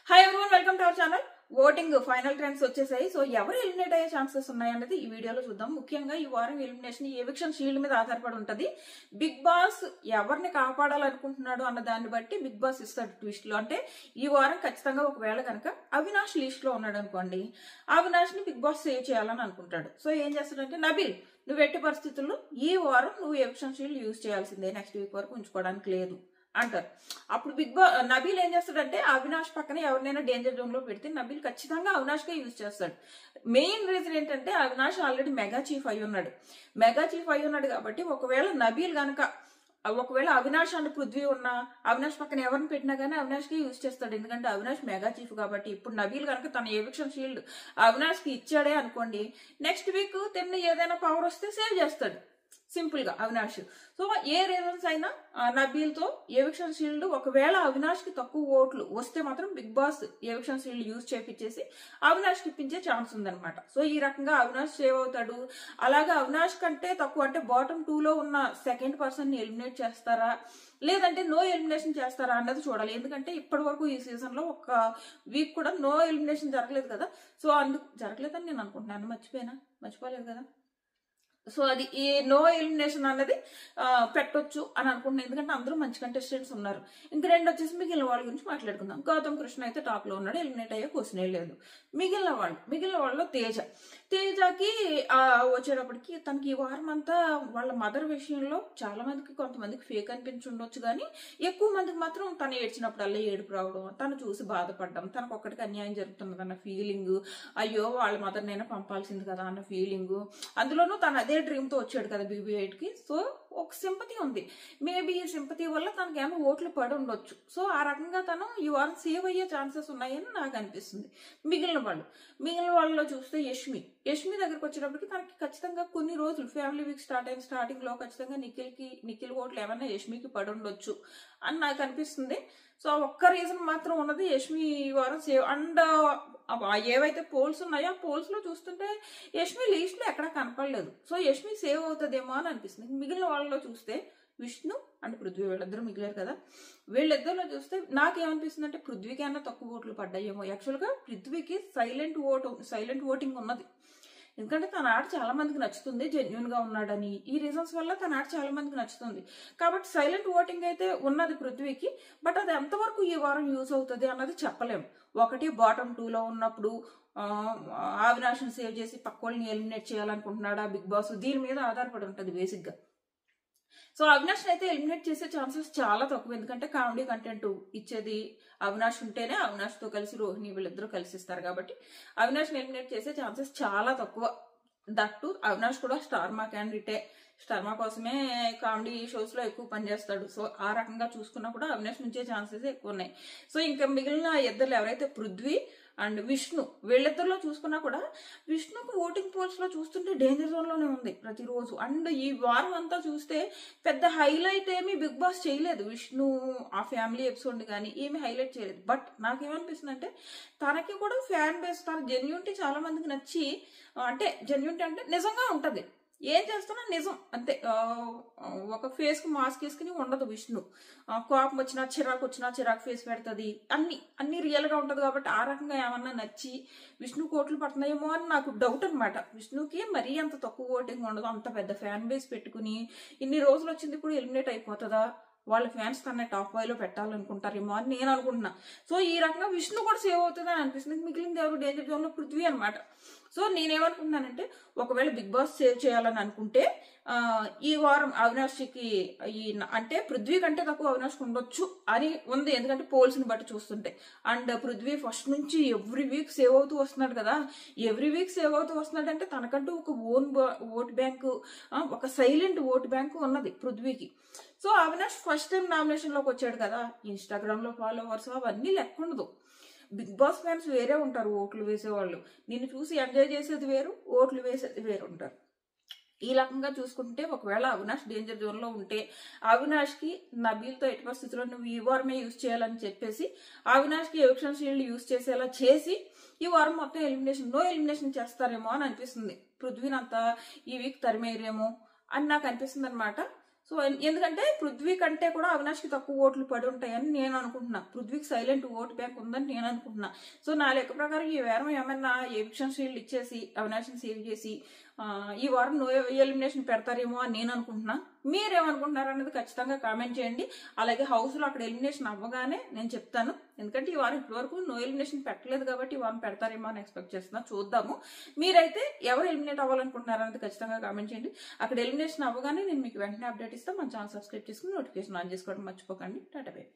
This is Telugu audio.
Hi everyone, welcome to our channel. Voting final trends వచ్చేసాయి. సో ఎవరు ఎలిమినేట్ అయ్యే ఛాన్సెస్ ఉన్నాయన్నది ఈ వీడియోలో చూద్దాం. ముఖ్యంగా ఈ వారం ఎలిమినేషన్ ఎవిక్షన్ షీల్డ్ మీద ఆధారపడి ఉంటది. బిగ్ బాస్ ఎవరిని కాపాడాలనుకుంటున్నాడు అన్న దాన్ని బట్టి బిగ్ బాస్ ఇస్తాడు ట్విస్ట్ లో. అంటే ఈ వారం ఖచ్చితంగా ఒకవేళ కనుక అవినాష్ లిస్ట్ లో ఉన్నాడు అనుకోండి, అవినాష్ ని బిగ్ బాస్ సేవ్ చేయాలని అనుకుంటాడు. సో ఏం చేస్తాడంటే, నబీల్ నువ్వు ఎట్టి పరిస్థితుల్లో ఈ వారం నువ్వు ఎవిక్షన్ షీల్డ్ యూజ్ చేయాల్సిందే, నెక్స్ట్ వీక్ వరకు ఉంచుకోవడానికి లేదు అంటారు. అప్పుడు నబీల్ ఏం చేస్తాడంటే, అవినాష్ పక్కన ఎవరినైనా డేంజర్ జోన్ లో పెడితే నబీల్ ఖచ్చితంగా అవినాష్ గా యూజ్ చేస్తాడు. మెయిన్ రీజన్ ఏంటంటే, అవినాష్ ఆల్రెడీ మెగా చీఫ్ అయి ఉన్నాడు కాబట్టి ఒకవేళ నబీల్ గనక అవినాష్ అండ్ పృథ్వీ ఉన్నా, అవినాష్ పక్కన ఎవరిని పెట్టినా గానీ అవినాష్ కి యూజ్ చేస్తాడు. ఎందుకంటే అవినాష్ మెగా చీఫ్ కాబట్టి. ఇప్పుడు నబీల్ కనుక తన ఎవిక్షన్ షీల్డ్ అవినాష్ కి ఇచ్చాడే అనుకోండి, నెక్స్ట్ వీక్ తిన్న ఏదైనా పవర్ వస్తే సేవ్ చేస్తాడు సింపుల్ గా అవినాష్. సో ఏ రీజన్స్ అయినా నబీల్ తో ఎవిక్షన్ షీల్డ్ ఒకవేళ అవినాష్ కి తక్కువ ఓట్లు వస్తే మాత్రం big boss eviction shield use చేపించేసి అవినాష్ కి ఇప్పించే ఛాన్స్ ఉందన్నమాట. సో ఈ రకంగా అవినాష్ సేవ్ అవుతాడు. అలాగే అవినాష్ కంటే తక్కువ అంటే బాటమ్ 2 లో ఉన్న సెకండ్ పర్సన్ ని ఎలిమినేట్ చేస్తారా, లేదంటే నో ఎలిమినేషన్ చేస్తారా అన్నది చూడాలి. ఎందుకంటే ఇప్పటి వరకు ఈ సీజన్ లో ఒక వీక్ కూడా నో ఎలిమినేషన్ జరగలేదు కదా. సో అందుకు జరగలేదని నేను అనుకుంటున్నాను. మర్చిపోలేదు కదా. సో అది ఈ నో ఎలిమినేషన్ అన్నది పెట్టొచ్చు అని అనుకుంటున్నాను. ఎందుకంటే అందరూ మంచి కంటెస్టెంట్స్ ఉన్నారు. ఇంక రెండు వచ్చేసి మిగిలిన వాళ్ళ గురించి మాట్లాడుకుందాం. గౌతమ్ కృష్ణ అయితే టాప్ లో ఉన్నాడు, ఎలిమినేట్ అయ్యే క్వశ్చనే లేదు. మిగిలిన వాళ్ళలో తేజకి వచ్చేటప్పటికి తనకి ఈ వారం అంతా వాళ్ళ మదర్ విషయంలో చాలా మందికి కొంతమందికి ఫేక్ అనిపించి ఉండొచ్చు, కానీ ఎక్కువ మందికి మాత్రం తను ఏడ్చినప్పుడల్లా ఏడుపు రావడం, తను చూసి బాధపడడం, తనకు ఒక్కడికి అన్యాయం జరుగుతున్నది అన్న ఫీలింగ్, అయ్యో వాళ్ళ మదర్ నైనా పంపాల్సింది కదా అన్న ఫీలింగ్. అందులోనూ తను అదే డ్రీమ్ తో వచ్చాడు కదా BB8 కి. సో ఒక సింపతి ఉంది. మేబీ ఈ సింపతి వల్ల తనకి ఏమో ఓట్లు పడి ఉండొచ్చు. సో ఆ రకంగా తను ఈ వారం సేవ్ అయ్యే ఛాన్సెస్ ఉన్నాయని నాకు అనిపిస్తుంది. మిగిలిన వాళ్ళలో చూస్తే యష్మి దగ్గరకు వచ్చేటప్పటికి తనకి ఖచ్చితంగా కొన్ని రోజులు ఫ్యామిలీ వీక్ స్టార్టింగ్ లో ఖచ్చితంగా నిఖిల్ ఓట్లు ఏమైనా యష్మికి పడి ఉండొచ్చు అని నాకు అనిపిస్తుంది. సో ఒక్క రీజన్ మాత్రం ఉన్నది, యష్మి వారం సేవ్. అండ్ ఏవైతే పోల్స్ ఉన్నాయో ఆ పోల్స్ లో చూస్తుంటే యష్మి లీస్ట్ లో ఎక్కడా కనపడలేదు. సో యష్మి సేవ్ అవుతుందేమో అని అనిపిస్తుంది. మిగిలిన వాళ్ళలో చూస్తే విష్ణు అండ్ పృథ్వీ వీళ్ళిద్దరూ మిగిలారు కదా. వీళ్ళిద్దరిలో చూస్తే నాకేమనిపిస్తుంది అంటే, పృథ్వీకి అన్నా తక్కువ ఓట్లు పడ్డాయేమో. యాక్చువల్ గా పృథ్వీకి సైలెంట్ ఓటింగ్ ఉన్నది. ఎందుకంటే తన ఆట చాలా మందికి నచ్చుతుంది, జెన్యున్ గా ఉన్నాడని. ఈ రీజన్స్ వల్ల తన ఆట చాలా మందికి నచ్చుతుంది కాబట్టి సైలెంట్ ఓటింగ్ అయితే ఉన్నది పృథ్వీకి. బట్ అది ఎంతవరకు ఈ వారం యూజ్ అవుతుంది అన్నది చెప్పలేము. ఒకటి బాటమ్ 2 లో ఉన్నప్పుడు అవినాష్ ని సేవ్ చేసి పక్కోళ్ళని ఎలిమినేట్ చేయాలనుకుంటున్నాడా బిగ్ బాస్, దీని మీద ఆధారపడి ఉంటుంది బేసిక్ గా. సో అవినాష్ అయితే ఎలిమినేట్ చేసే ఛాన్సెస్ చాలా తక్కువ. ఎందుకంటే కామెడీ కంటెంట్ ఇచ్చేది అవినాష్ ఉంటేనే, అవినాష్ తో కలిసి రోహిణి వీళ్ళిద్దరూ కలిసి ఇస్తారు కాబట్టి అవినాష్ ఎలిమినేట్ చేసే ఛాన్సెస్ చాలా తక్కువ. దట్టు అవినాష్ కూడా స్టార్మా క్యాండిడేటే, స్టార్మా కోసమే కామెడీ షోస్ లో ఎక్కువ పనిచేస్తాడు. సో ఆ రకంగా చూసుకున్నా కూడా అవినాష్ నుంచే ఛాన్సెస్ ఎక్కువ ఉన్నాయి. సో ఇంకా మిగిలిన ఇద్దరు ఎవరైతే పృథ్వీ అండ్ విష్ణు, వీళ్ళిద్దరిలో చూసుకున్నా కూడా విష్ణుకు ఓటింగ్ పోల్స్ లో చూస్తుంటే డేంజర్ జోన్ లోనే ఉంది ప్రతిరోజు. అండ్ ఈ వారం అంతా చూస్తే పెద్ద హైలైట్ ఏమీ బిగ్ బాస్ చేయలేదు. విష్ణు ఆ ఫ్యామిలీ ఎపిసోడ్ కానీ ఏమి హైలైట్ చేయలేదు. బట్ నాకేమనిపిస్తుంది అంటే, తనకి కూడా ఫ్యాన్ బేస్, తన జెన్యూనిటీ చాలా మందికి నచ్చి, అంటే జెన్యూనిటీ అంటే నిజంగా ఉంటది, ఏం చేస్తున్నా నిజం అంతే. ఒక ఫేస్ కు మాస్క్ వేసుకుని ఉండదు విష్ణు. కోపం వచ్చినా చిరాకు ఫేస్ పెడుతుంది. అన్ని రియల్ గా ఉంటది కాబట్టి ఆ రకంగా ఏమన్నా నచ్చి విష్ణు కోట్లు పడుతున్నాయేమో అని నాకు డౌట్ అనమాట. విష్ణుకి మరీ అంత తక్కువ ఓటింగ్ ఉండదు. అంత పెద్ద ఫ్యాన్ బేస్ పెట్టుకుని ఇన్ని రోజులు వచ్చింది, ఇప్పుడు ఎలిమినేట్ అయిపోతుందా, వాళ్ళ ఫ్యాన్స్ తన టాప్ 5 లో పెట్టాలనుకుంటారేమో అని నేను అనుకుంటున్నా. సో ఈ రకంగా విష్ణు కూడా సేవ్ అవుతుంది అని అనిపిస్తుంది. మిగిలింది ఎవరు డేంజర్ జోన్ లో పృథ్వీ అనమాట. సో నేనేమనుకుంటున్నానంటే, ఒకవేళ బిగ్ బాస్ సేవ్ చేయాలని అనుకుంటే ఈ వారం అవినాష్కి అంటే పృథ్వీ కంటే తక్కువ అవినాష్కి ఉండొచ్చు అని ఉంది. ఎందుకంటే పోల్స్ ని బట్టి చూస్తుంటే. అండ్ పృథ్వీ ఫస్ట్ నుంచి ఎవ్రీ వీక్ సేవ్ అవుతూ వస్తున్నాడు కదా. ఎవ్రీ వీక్ సేవ్ అవుతూ వస్తున్నాడు అంటే తనకంటూ ఒక ఓన్ ఓట్ బ్యాంకు, ఒక సైలెంట్ ఓట్ బ్యాంకు ఉన్నది పృథ్వీకి. So Avinash first time nomination లోకి వచ్చాడు కదా. ఇన్స్టాగ్రామ్ లో ఫాలోవర్స్ అవన్నీ లెక్క ఉండదు. బిగ్ బాస్ ఫ్యాన్స్ వేరే ఉంటారు, ఓట్లు వేసేవాళ్ళు. నిన్ను చూసి ఎంజాయ్ చేసేది వేరు, ఓట్లు వేసేది వేరు ఉంటారు. ఈ రకంగా చూసుకుంటే ఒకవేళ అవినాష్ డేంజర్ జోన్ లో ఉంటే అవినాష్ కి నబీల్ తో ఎట్టి పరిస్థితుల్లో నువ్వు ఈ వారమే యూజ్ చేయాలని చెప్పేసి అవినాష్ కి ఎవిక్షన్ షీల్డ్ యూజ్ చేసేలా చేసి ఈ వారం మొత్తం నో ఎలిమినేషన్ చేస్తారేమో అని అనిపిస్తుంది. పృథ్వీని అంతా ఈ వీక్ తరిమేరేమో అని నాకు అనిపిస్తుంది అనమాట. సో ఎందుకంటే పృథ్వీ కంటే కూడా అవినాష్కి తక్కువ ఓట్లు పడి ఉంటాయని నేను అనుకుంటున్నా. పృథ్వీకి సైలెంట్ ఓటు బ్యాంక్ ఉందని నేను అనుకుంటున్నా. సో నా లెక్క ప్రకారం ఈ వారం ఏమన్నా ఎవిక్షన్ షీల్డ్ ఇచ్చేసి అవినాష్ని సేవ్ చేసి ఈ వారం నో ఎలిమినేషన్ పెడతారేమో అని నేను అనుకుంటున్నా. మీరేమనుకుంటున్నారు అనేది ఖచ్చితంగా కామెంట్ చేయండి. అలాగే హౌస్లో అక్కడ ఎలిమినేషన్ అవ్వగానే నేను చెప్తాను. ఎందుకంటే ఈ వారం ఇప్పటివరకు నో ఎలిమినేషన్ పెట్టలేదు కాబట్టి ఈ వారం పెడతారేమో అని ఎక్స్పెక్ట్ చేస్తున్నా. చూద్దాము. మీరైతే ఎవరు ఎలిమినేట్ అవ్వాలనుకుంటున్నారు అనేది ఖచ్చితంగా కామెంట్ చేయండి. అక్కడ ఎలిమినేషన్ అవ్వగానే నేను మీకు వెంటనే అప్డేట్ ఇస్తాను. మన ఛానల్ సబ్స్క్రైబ్ చేసుకుని నోటిఫికేషన్ ఆన్ చేసుకోవడం మర్చిపోకండి. Tata bye.